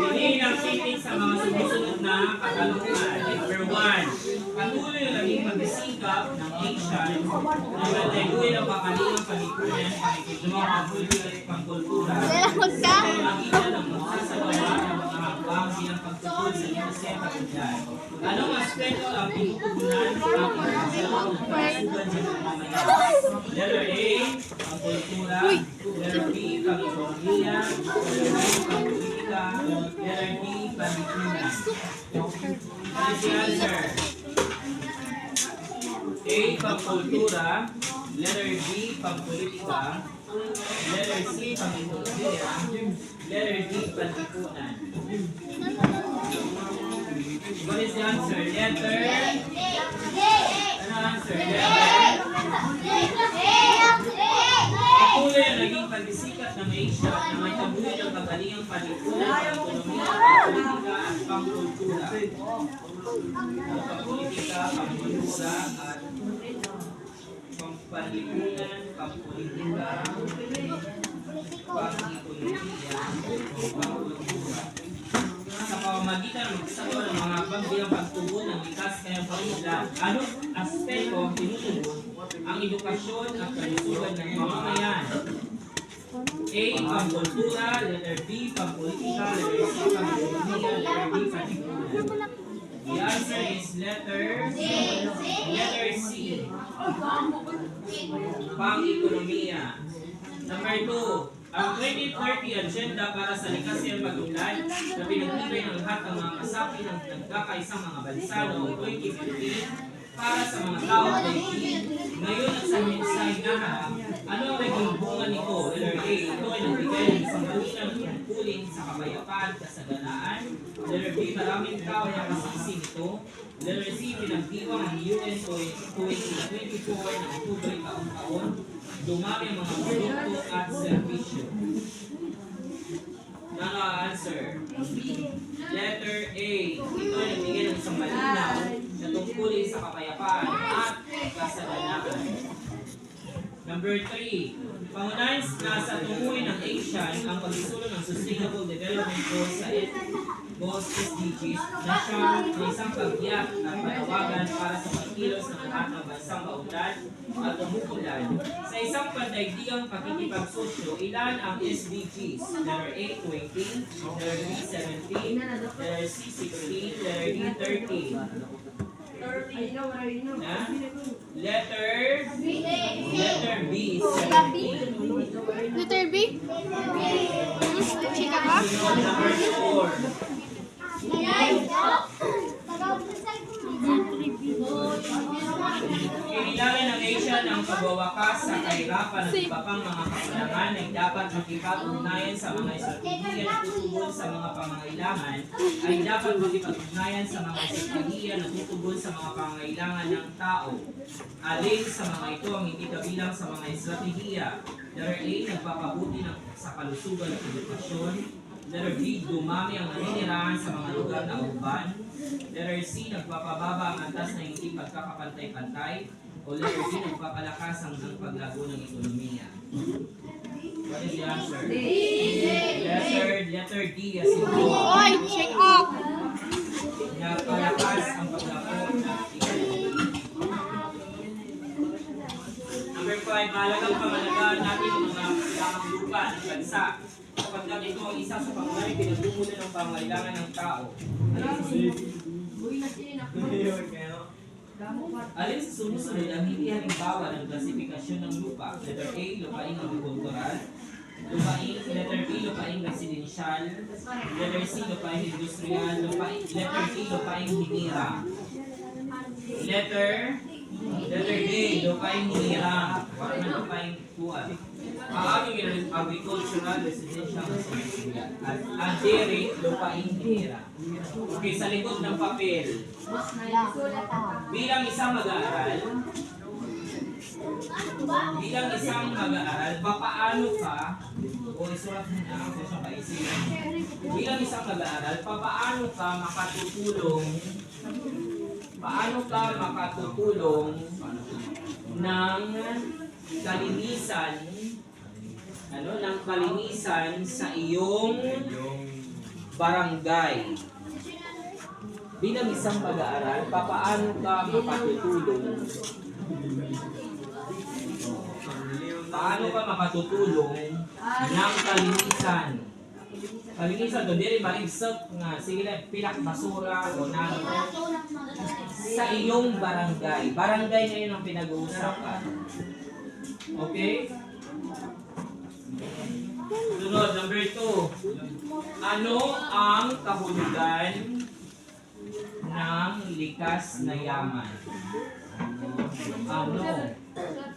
Piliin ang titik sa mga sumusunod na katanungan. Number 1. Patuloy na naging pagsisikap ng Asian na matayuin ang pakalingang panikunan, pakikiduma, pagkultura at pangkultura. Pamagitan ng magsasagawa ng mga hakbang bilang pagtukod sa industriya at pagkulay. Anong aspeto ang pinutugunan ang pagkakaroon ng kalusugan sa pamamayan? Letter A, pangkultura. Letter B, pang-ekonomiya. Letter B, pang-politika. Letter D, pang-lipunan. What is the answer? A, pang-kultura. Letter B, pang-politika. Letter C, pang-ekonomiya. Letter D, pang-lipunan. What is the answer? Letter? Ano answer? Letter? Patuloy na naging pagsisikap ng Asia na may tabuhin ang pagalingang panlipunan, pang-ekonomiya, pang-politika at pang-kultura. Pang-politika, pang-kultura at pang-panlipunan, pang-politika, pang-ekonomiya, pang-kultura. Sa pamamagitan ng magsasagawa ng mga habang bilang pagtugon ng likas kayang pamilya, anong aspeto ang tinutugon ang edukasyon at kalusugan ng mamamayan? A, pang-kultura. Letter B, pang-politika. Letter C, pang-ekonomiya. Letter D, pang-lipunan. The answer is letter C, pang-ekonomiya. Number 2. Ang 2030 agenda para sa likas at pag-unlad na pinagbibigay ng lahat ng mga kasapi ng nagkakaisang mga bansa noong 2015 para sa mga tao at daigdig. Ngayon at sa mensahe na harap, ano ang naging bunga nito? Letter A, ito ay nagbigay ng isang malinang tungkulin sa kapayapaan, kasaganaan. Letter B, maraming tao ay nakasisi nito. Letter C, pinagdiwang ang UN 2024 na Oktubre taon-taon. Dumami ang mga produkto at serbisyo. Naka-answer. Letter A. Ito ay nagbigay ng isang malinaw na tungkulin sa kapayapaan at kasaganaan. Number 3. Pangunahin na sa tunguhin ng ASEAN ang pagsusulong ng Sustainable Development Goals sa SDGs na siyang isang pagbiyak at panawagan para sa pagkilos ng lahat ng bansang maunlad at umuunlad. Sa isang pandaigdigang pakikipagsosyo, ilan ang SDGs? Letter A, 20, letter B, 17, letter C, 16, letter D, 30. Letter B, 17. Letter B? Chika ka? Number 4. Kinilala ng ASEAN ang pagwawakas sa kahirapan at iba pang mga kakulangan ay dapat makipag-ugnayan sa mga estratehiya na tutugon sa mga pangangailangan ay dapat makipag-ugnayan sa mga estratehiya na tutugon sa mga pangangailangan ng tao. Alin sa mga ito ang hindi kabilang sa mga estratehiya? Letter A, nagpapabuti sa kalusugan at edukasyon. Letter B, dumami ang naninirahan sa mga lugar na urban. Letter C, nagpapababa ang antas na hindi pagkakapantay-pantay. O letter D, nagpapalakas ang paglago ng ekonomiya. What is the answer? Letter D, as in Oy, check up! nagpapalakas ang paglago ng ekonomiya. Number 5, mahalagang pangalagaan natin ang mga kailangang lupa ng bansa. Sapagkat ito ang isa sa pangunahing pinagmumulan ng pangailangan ng tao. Alin sa sumusunod ang hindi halimbawa ng klasifikasyon ng lupa? Letter A, lupaing agrikultural. Letter B, lupaing residensyal. Letter C, lupaing industrial. Letter D, lupaing hinira. Letter D, lupaing hinira. Parang lupaing kuwan. Paano yung agricultural, residential, at dairy, lupaing hinira. Okay, sa likod ng papel. Bilang isang mag-aaral, papaano ka, o isulat mo na ako sa paisipan. Bilang isang mag-aaral, paano ka makatutulong ng kalinisan, ng kalinisan sa iyong barangay. Bilang isang mag-aaral, papaano ka makatutulong? Paano ka makatutulong ng kalinisan? Kalinisan doon, dili marigsap nga, sige lang, pilak basura o nano. Sa iyong barangay. Barangay ngayon ang pinag-uusapan. Okay? Sunod, number 2. Ano ang kahulugan ng likas na yaman? Ano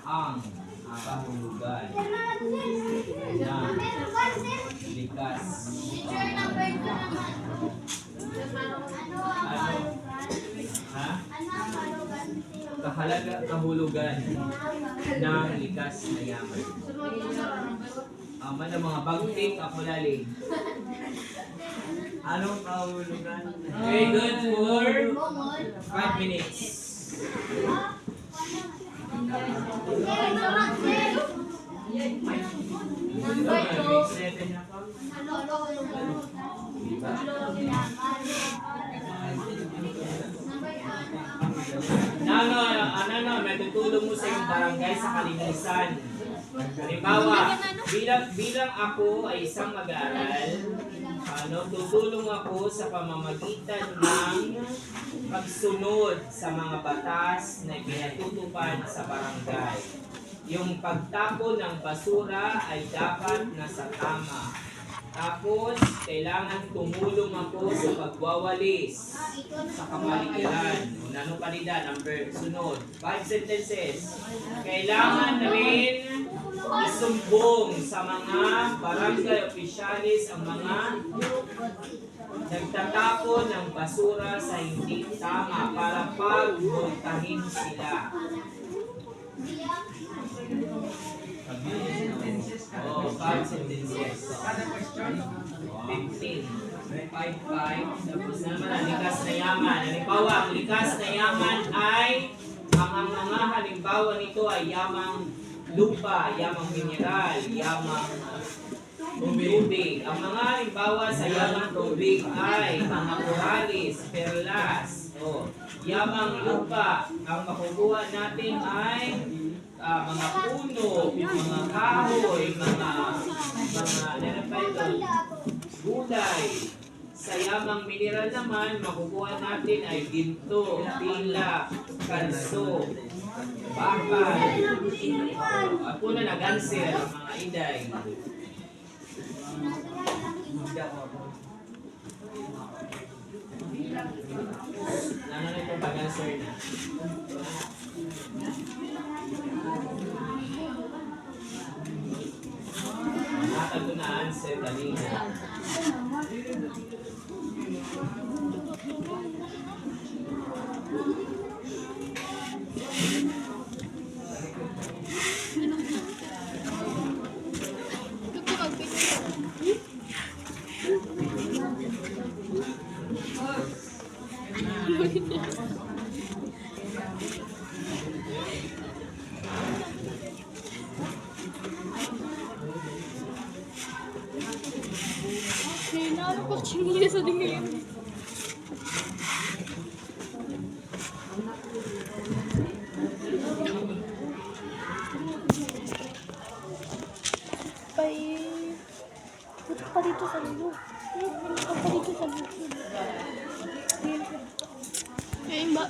ang kahulugan ng likas? Ano? Ha? Kahulugan ng likas na yaman. Ano mga bagtik ako lalim. Anong kahulugan? Okay, good for 5 minutes. Natutulong mo sa iyong barangay sa kalinisan. Halimbawa, bilang ako ay isang mag-aaral, tutulong ako sa pamamagitan ng pagsunod sa mga batas na ipinatutupad sa barangay. Yung pagtapon ng basura ay dapat nasa tama. Tapos, kailangan tumulong ako sa pagwawalis sa kapaligiran. Ano pa nila? Sunod. 5 sentences. Kailangan rin isumbong sa mga barangay opisyalis ang mga nagtatapon ng basura sa hindi tama para pagmultahin sila. Oh, 5 sentences. 15. 5. Tapos naman ang likas na yaman. Halimbawa, ang likas na yaman ay ang mga halimbawa nito ay yamang lupa, yamang mineral, yamang tubig. Ang mga halimbawa sa yamang tubig ay mga korales, perlas. Oh, yamang lupa, ang makukuha natin ay mga puno, mga kahoy, mga gulay. Sa yamang mineral naman, makukuha natin ay ginto, tila, kanso, bakal, at puno na ganser, mga iday. Ano na ito pag-answer na? Natag ko na answer kanina. Kailangan ko chinila sa dingin. Punta pa dito sa lulo. Punta pa dito sa lulo. Ngayon ba?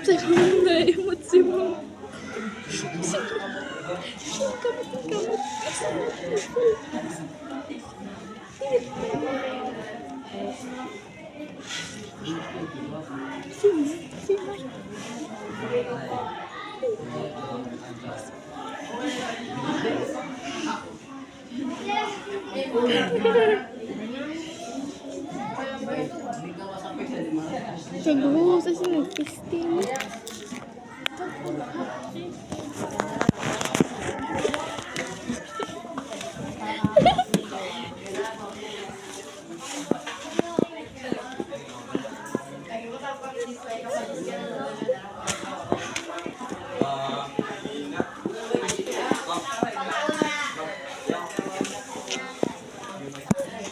Sayang na imot si mo. Kamot. Segundo, assim, Cristina.